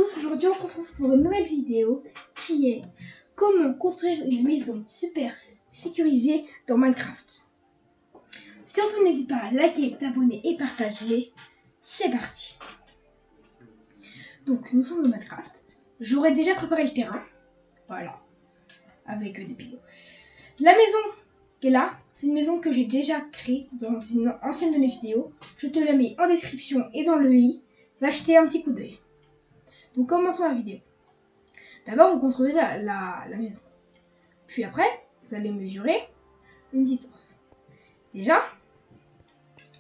tous, aujourd'hui on se retrouve pour une nouvelle vidéo qui est comment construire une maison super sécurisée dans Minecraft. Surtout n'hésite pas à liker, t'abonner et partager. C'est parti. Donc nous sommes dans Minecraft. J'aurais déjà préparé le terrain. Voilà. Avec des pilots. La maison qui est là, c'est une maison que j'ai déjà créée dans une ancienne de mes vidéos. Je te la mets en description et dans le i. Va jeter un petit coup d'œil. Donc commençons la vidéo. D'abord vous construisez la maison. Puis après, vous allez mesurer une distance. Déjà,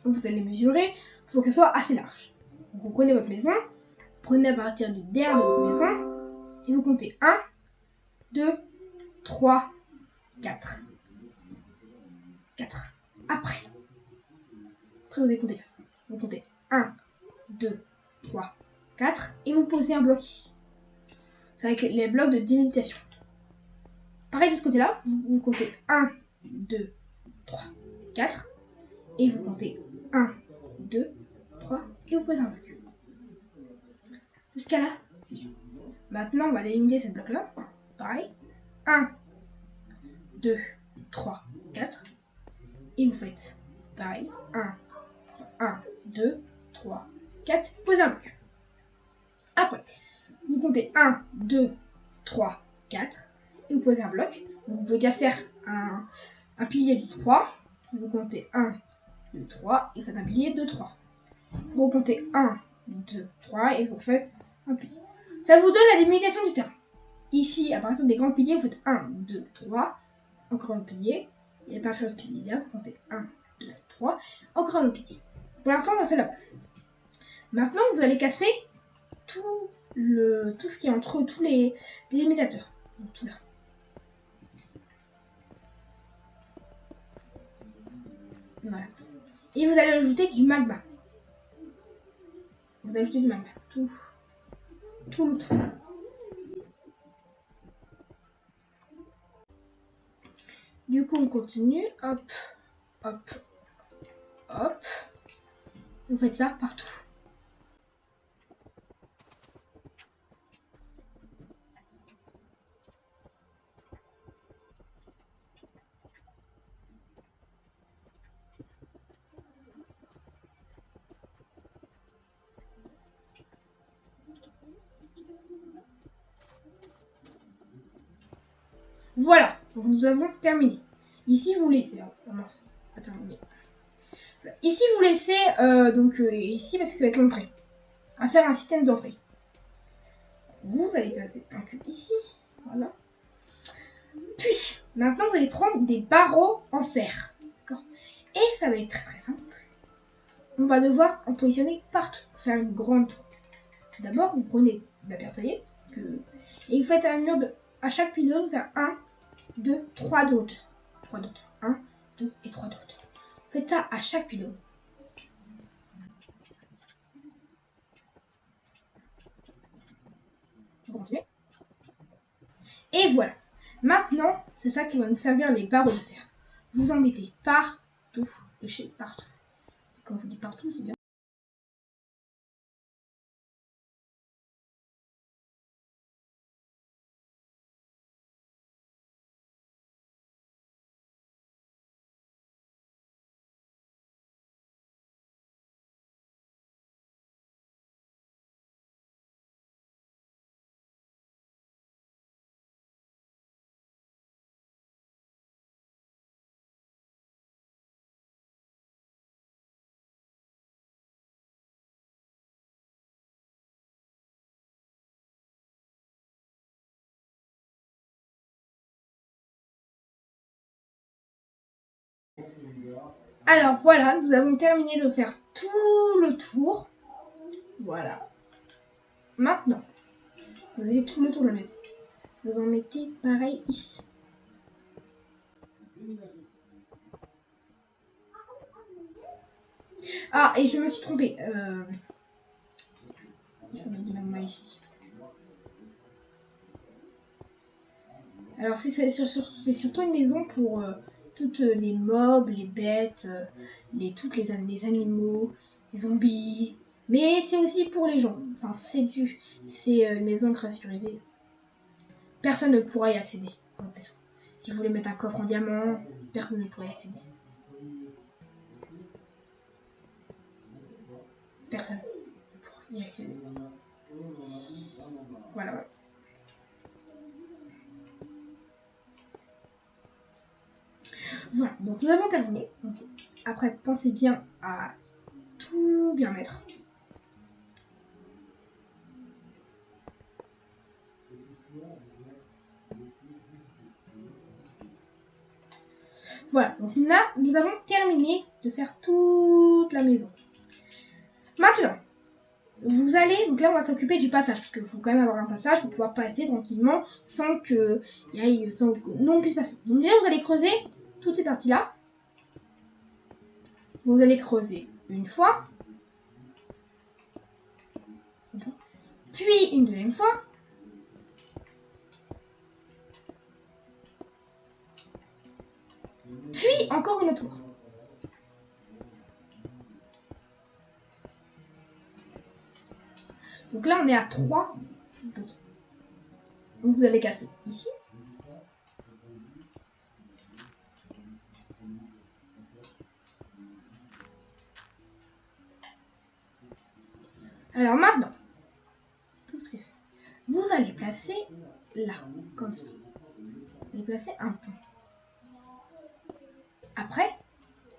vous allez mesurer, il faut qu'elle soit assez large. Donc vous prenez votre maison, prenez à partir du derrière de votre maison, et vous comptez 1, 2, 3, 4. 4. Après vous décomptez 4. Vous comptez 1, 2, 3, 4, et vous posez un bloc ici. C'est avec les blocs de délimitation. Pareil de ce côté-là, vous comptez 1, 2, 3, 4, et vous comptez 1, 2, 3, et vous posez un bloc. Jusqu'à là, c'est bien. Maintenant, on va délimiter ce bloc-là. Pareil. 1, 2, 3, 4. Et vous faites pareil. 1, 2, 3, 4. Posez un bloc. Après, vous comptez 1, 2, 3, 4. Et vous posez un bloc. Vous pouvez déjà faire un pilier de 3. Vous comptez 1, 2, 3. Et vous faites un pilier de 3. Vous recomptez 1, 2, 3. Et vous faites un pilier. Ça vous donne la délimitation du terrain. Ici, à partir des grands piliers, vous faites 1, 2, 3. Encore un pilier. Et à partir de ce pilier-là, vous comptez 1, 2, 3. Encore un pilier. Pour l'instant, on a fait la base. Maintenant, vous allez casser tout ce qui est entre tous les délimitateurs. Donc, tout là. Voilà. Et vous allez ajouter du magma. Vous ajoutez du magma. Tout le tout. Du coup, on continue. Hop, hop, hop. Vous faites ça partout. Voilà, donc nous avons terminé. Ici, vous laissez. Oh mince, attends, mais... Ici, vous laissez, ici, parce que ça va être l'entrée. À faire un système d'entrée. Vous allez placer un cube ici. Voilà. Puis, maintenant, vous allez prendre des barreaux en fer. D'accord. Et ça va être très très simple. On va devoir en positionner partout. Faire une grande tour. D'abord, vous prenez la pierre taillée. Et vous faites un mur à chaque pylône, vous faites 1, 2, 3 d'autres. 3 d'autres. 1, 2 et 3 d'autres. Faites ça à chaque pylône. Vous continuez. Et voilà. Maintenant, c'est ça qui va nous servir les barreaux de fer. Vous en mettez partout, de chez partout. Quand je vous dis partout, c'est bien. Alors voilà, nous avons terminé de faire tout le tour. Voilà. Maintenant, vous avez tout le tour de la maison. Vous en mettez pareil ici. Ah, et je me suis trompée. Il faut mettre du magma ici. Alors c'est surtout une maison pour toutes les mobs, les bêtes, tous les animaux, les zombies, Mais c'est aussi pour les gens. Enfin, c'est une maison très sécurisée. Personne ne pourra y accéder. Si vous voulez mettre un coffre en diamant, personne ne pourra y accéder. Personne ne pourra y accéder. Voilà. Voilà, donc nous avons terminé. Donc, après, pensez bien à tout bien mettre. Voilà, donc là, nous avons terminé de faire toute la maison. Maintenant, vous allez, donc là on va s'occuper du passage, parce qu'il faut quand même avoir un passage pour pouvoir passer tranquillement sans que nous on puisse passer. Donc déjà vous allez creuser toutes ces parties là. Vous allez creuser une fois, puis une deuxième fois, puis encore une autre fois. Donc là on est à 3. Donc vous allez casser ici. Alors maintenant, tout ce que vous allez placer là, comme ça. Vous allez placer un pont. Après,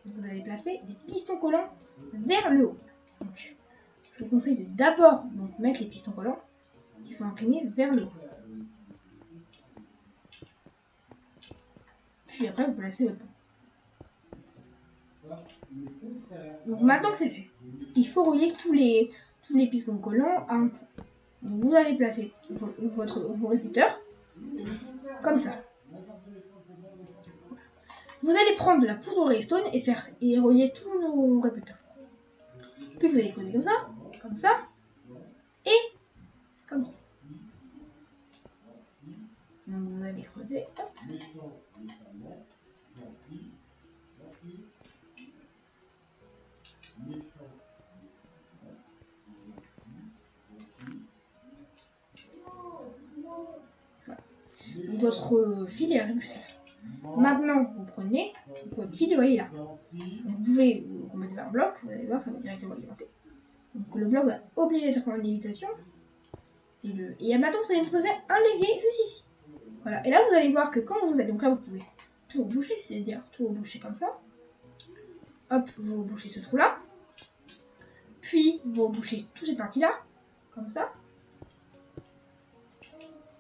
vous allez placer des pistons collants vers le haut. Donc, je vous conseille de d'abord mettre les pistons collants qui sont inclinés vers le haut. Puis après, vous placez votre pont. Donc maintenant que c'est fait, il faut relier tous les pistons collants à un pont. Donc, vous allez placer vos répéteurs comme ça. Vous allez prendre de la poudre Redstone et relier tous nos répéteurs. Puis vous allez creuser comme ça, et comme ça. Donc vous allez creuser. Hop. Voilà. Donc, votre fil est arrivé. Maintenant, vous prenez votre fil, vous voyez là. Vous pouvez vous mettre vers un bloc, vous allez voir, ça va directement alimenter. Donc le bloc va obliger d'être en lévitation. Et maintenant, vous allez me poser un levier juste ici. Voilà. Et là, vous allez voir que quand vous allez, donc là, vous pouvez tout reboucher, c'est-à-dire tout reboucher comme ça. Hop, vous rebouchez ce trou-là. Puis, vous rebouchez toutes ces parties-là, comme ça.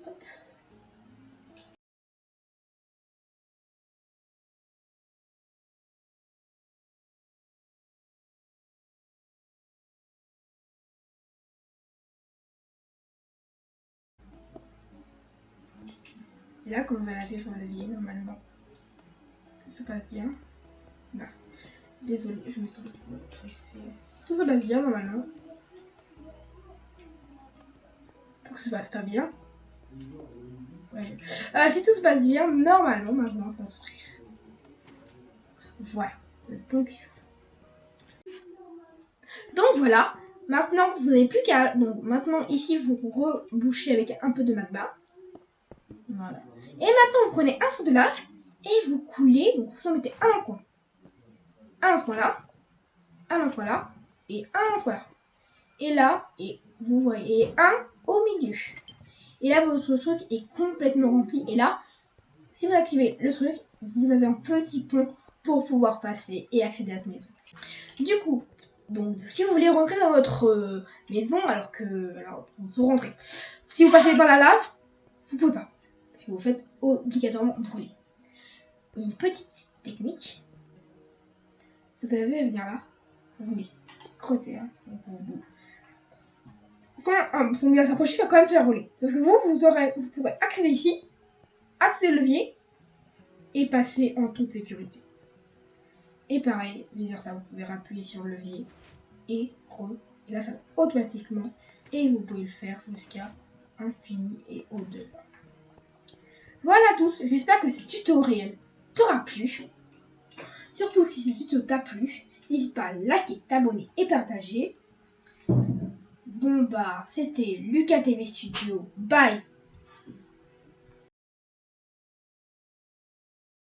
Hop. Et là, comme vous allez appuyer sur le levier, normalement, tout se passe bien. Mince. Désolée, je me suis trompée. Si tout se passe bien, normalement. Faut que ça se passe pas bien. Ouais. Si tout se passe bien, normalement, maintenant, on va s'ouvrir. Voilà. Le pont qui s'ouvre. Donc voilà. Maintenant, vous n'avez plus qu'à... Donc maintenant, ici, vous rebouchez avec un peu de magma. Voilà. Et maintenant, vous prenez un seau de lave et vous coulez. Donc vous en mettez un dans le coin. Un dans ce coin-là. Un dans ce coin-là. Et un dans ce coin-là. Et là, et vous voyez un au milieu. Et là, votre truc est complètement rempli. Et là, si vous activez le truc, vous avez un petit pont pour pouvoir passer et accéder à la maison. Du coup, donc si vous voulez rentrer dans votre maison, alors vous rentrez. Si vous passez par la lave, vous pouvez pas. Parce que vous faites obligatoirement brûler. Une petite technique. Vous avez à venir là. Vous voulez creuser. Hein, quand son bien s'approcher, il va quand même se faire voler. Sauf que vous pourrez accéder ici, accéder le levier et passer en toute sécurité. Et pareil, vice versa, vous pouvez appuyer sur le levier et là ça va automatiquement et vous pouvez le faire jusqu'à infini et au-delà. Voilà tous, j'espère que ce tutoriel t'aura plu. Surtout si ce tuto t'a plu, n'hésite pas à liker, t'abonner et partager. Bon bah, c'était Lucas TV Studio by